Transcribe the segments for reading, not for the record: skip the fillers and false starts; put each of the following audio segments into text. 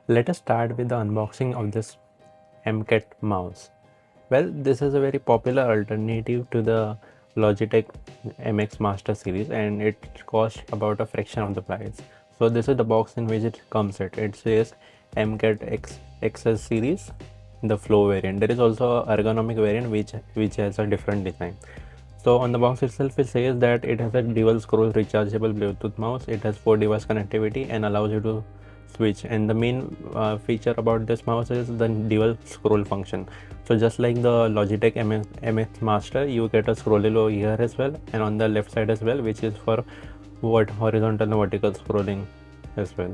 Let us start with the unboxing of this Amkette mouse. Well, this is a very popular alternative to the Logitech MX Master series and it costs about a fraction of the price. So this is the box in which it comes at. It says Amkette XS series, the Flow variant. There is also a ergonomic variant which has a different design. So on the box itself it says that it has a dual scroll rechargeable Bluetooth mouse. It has 4 device connectivity and allows you to switch, and the main feature about this mouse is the dual scroll function. So just like the Logitech MX Master, you get a scrollable over here as well and on the left side as well, which is for what horizontal and vertical scrolling as well.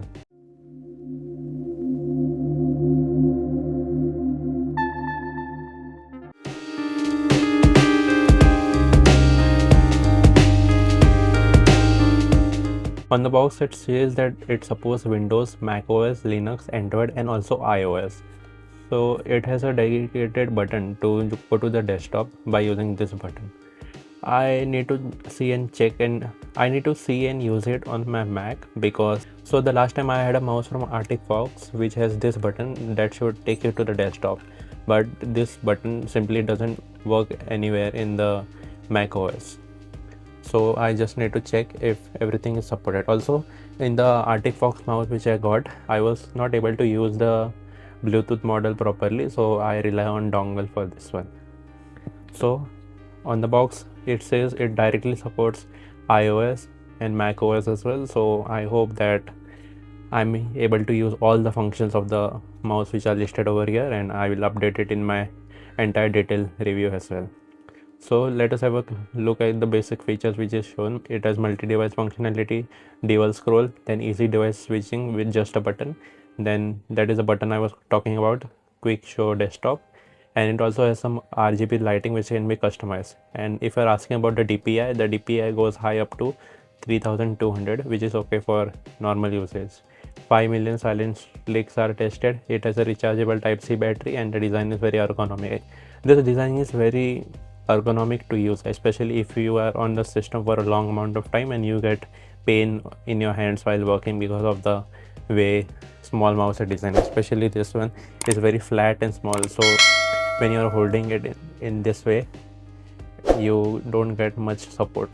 On the box it says that it supports Windows, Mac OS, Linux, Android and also iOS. So it has a dedicated button to go to the desktop by using this button. I need to see and check and I need to see and use it on my Mac, because so the last time I had a mouse from Arctic Fox which has this button that should take you to the desktop, but this button simply doesn't work anywhere in the Mac OS. So I just need to check if everything is supported. Also in the Arctic Fox mouse which I got, I was not able to use the Bluetooth model properly, so I rely on dongle for this one. So on the box it says it directly supports iOS and Mac OS as well, so I hope that I'm able to use all the functions of the mouse which are listed over here, and I will update it in my entire detailed review as well. So let us have a look at the basic features which is shown. It has multi-device functionality, dual scroll, then easy device switching with just a button. Then that is the button I was talking about, quick show desktop. And it also has some RGB lighting which can be customized. And if you're asking about the DPI goes high up to 3200, which is okay for normal usage. 5 million silent clicks are tested. It has a rechargeable Type-C battery and the design is very ergonomic. This design is very ergonomic to use, especially if you are on the system for a long amount of time and you get pain in your hands while working because of the way small mouse are designed. Especially this one is very flat and small, so when you are holding it in this way you don't get much support.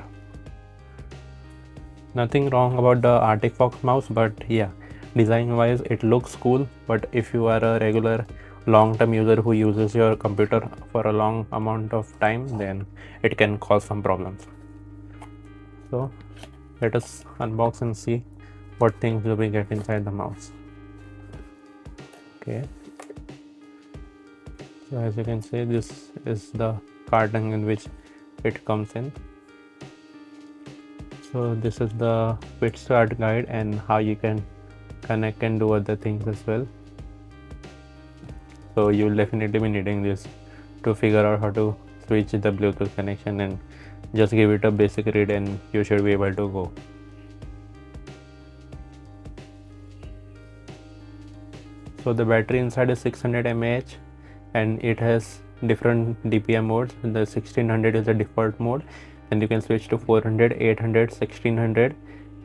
Nothing wrong about the Arctic Fox mouse, but yeah, design wise it looks cool, but if you are a regular long-term user who uses your computer for a long amount of time, then it can cause some problems. So let us unbox and see what things do we get inside the mouse. Okay, so as you can see, this is the carton in which it comes in. So this is the quick start guide and how you can connect and do other things as well. So you'll definitely be needing this to figure out how to switch the Bluetooth connection, and just give it a basic read and you should be able to go. So the battery inside is 600 mAh and it has different DPI modes. The 1600 is the default mode and you can switch to 400, 800, 1600,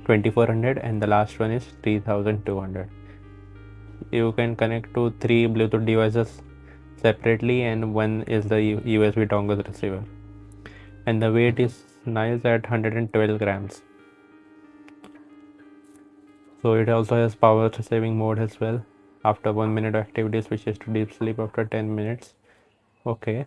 2400 and the last one is 3200. You can connect to 3 Bluetooth devices separately and one is the USB dongle receiver, and the weight is nice at 112 grams. So it also has power saving mode as well. After 1 minute of activity, switches to deep sleep after 10 minutes. Okay,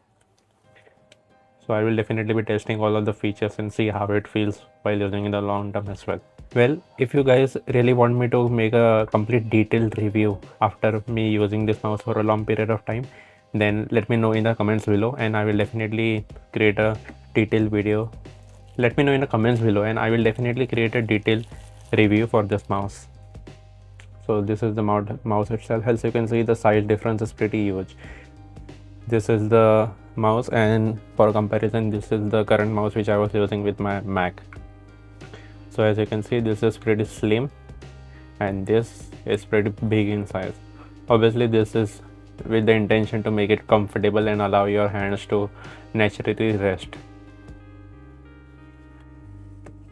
so I will definitely be testing all of the features and see how it feels while using in the long term as well. Well, if you guys really want me to make a complete detailed review after me using this mouse for a long period of time, then let me know in the comments below and I will definitely create a detailed video. Let me know in the comments below and I will definitely create a detailed review for this mouse. So this is the mouse itself. As you can see, the size difference is pretty huge. This is the mouse, and for comparison this is the current mouse which I was using with my Mac. So as you can see, this is pretty slim and this is pretty big in size. Obviously this is with the intention to make it comfortable and allow your hands to naturally rest.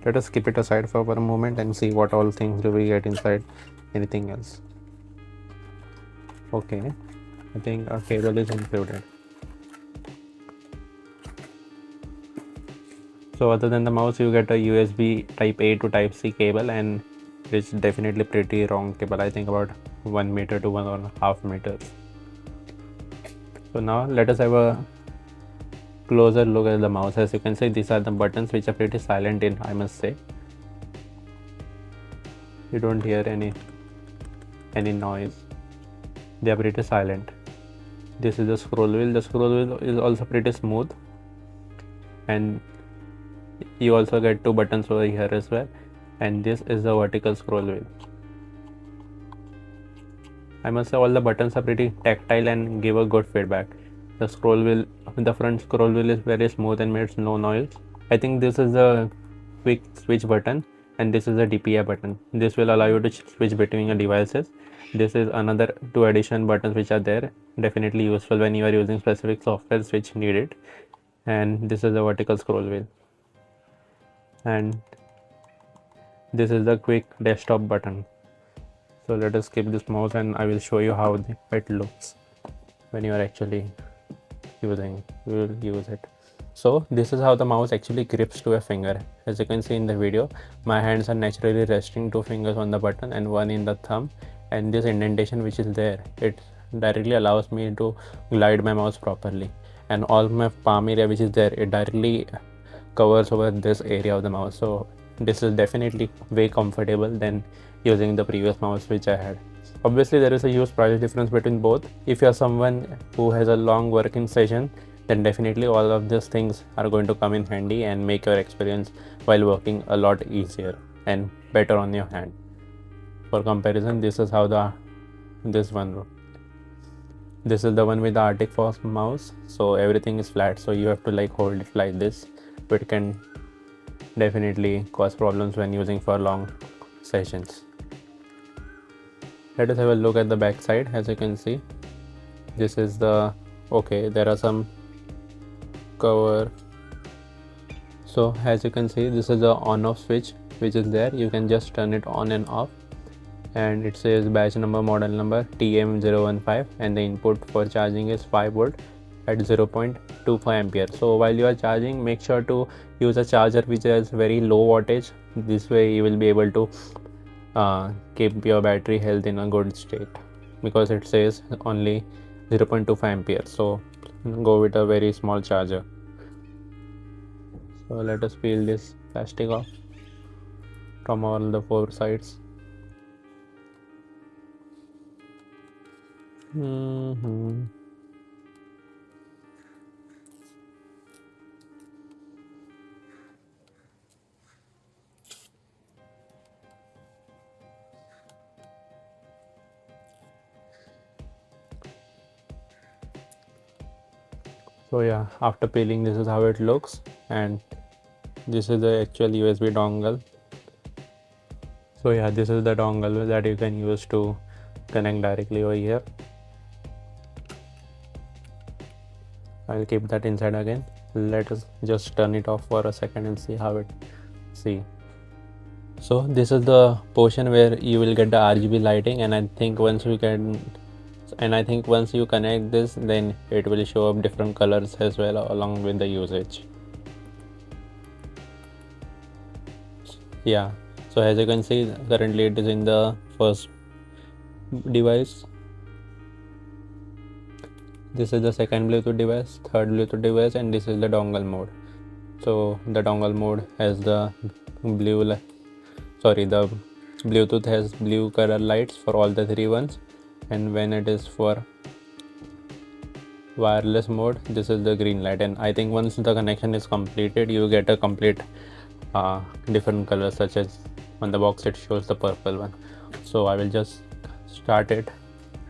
Let us keep it aside for a moment and see what all things do we get inside anything else. Okay, I think a cable is included. So other than the mouse, you get a USB type A to type C cable, and it's definitely pretty long cable. I think about 1 meter to 1.5 meters. So now let us have a closer look at the mouse. As you can see, these are the buttons which are pretty silent in, I must say. You don't hear any noise. They are pretty silent. This is the scroll wheel. The scroll wheel is also pretty smooth, and you also get 2 buttons over here as well. And this is the vertical scroll wheel. I must say all the buttons are pretty tactile and give a good feedback. The scroll wheel, the front scroll wheel is very smooth and makes no noise. I think this is the quick switch button, and this is the DPI button. This will allow you to switch between your devices. This is another 2 addition buttons which are there, definitely useful when you are using specific softwares which need it. And this is the vertical scroll wheel, and this is the quick desktop button. So let us skip this mouse and I will show you how it looks when you are actually use it. So this is how the mouse actually grips to a finger. As you can see in the video, my hands are naturally resting 2 fingers on the button and 1 in the thumb, and this indentation which is there, it directly allows me to glide my mouse properly, and all my palm area which is there, it directly covers over this area of the mouse. So this is definitely way comfortable than using the previous mouse which I had. Obviously there is a huge price difference between both. If you are someone who has a long working session, then definitely all of these things are going to come in handy and make your experience while working a lot easier and better on your hand. For comparison, this is how this is the one with the Arctic Fox mouse. So everything is flat, so you have to like hold it like this, but it can definitely cause problems when using for long sessions. Let us have a look at the back side. As you can see, this is the there are some cover. So as you can see, this is the on off switch which is there. You can just turn it on and off, and it says batch number, model number TM015, and the input for charging is 5 volt at 0.25 ampere. So while you are charging, make sure to use a charger which has very low wattage. This way you will be able to keep your battery health in a good state, because it says only 0.25 ampere. So go with a very small charger. So let us peel this plastic off from all the 4 sides. So yeah, after peeling, this is how it looks, and this is the actual USB dongle. So yeah, this is the dongle that you can use to connect directly over here. I'll keep that inside again. Let us just turn it off for a second and see how it So this is the portion where you will get the RGB lighting, and I think once you connect this, then it will show up different colors as well along with the usage. Yeah, so as you can see, currently it is in the first device. This is the second Bluetooth device, third Bluetooth device, and this is the dongle mode. So the dongle mode has the Bluetooth has blue color lights for all the 3 ones, and when it is for wireless mode, this is the green light. And I think once the connection is completed, you get a complete different colors, such as on the box it shows the purple one. So I will just start it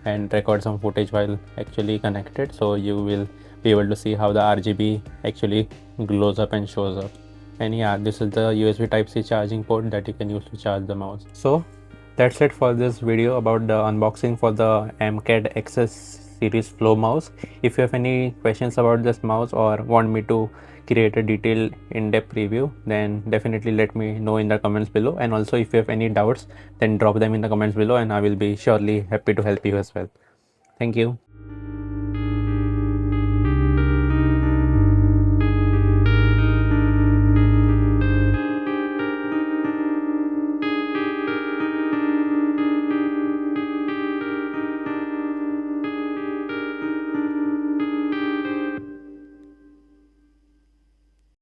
and record some footage while actually connected, so you will be able to see how the RGB actually glows up and shows up. And yeah, this is the USB Type-C charging port that you can use to charge the mouse. So that's it for this video about the unboxing for the Amkette XS series Flow mouse. If you have any questions about this mouse or want me to create a detailed in-depth review, then definitely let me know in the comments below. And also if you have any doubts, then drop them in the comments below and I will be surely happy to help you as well. Thank you.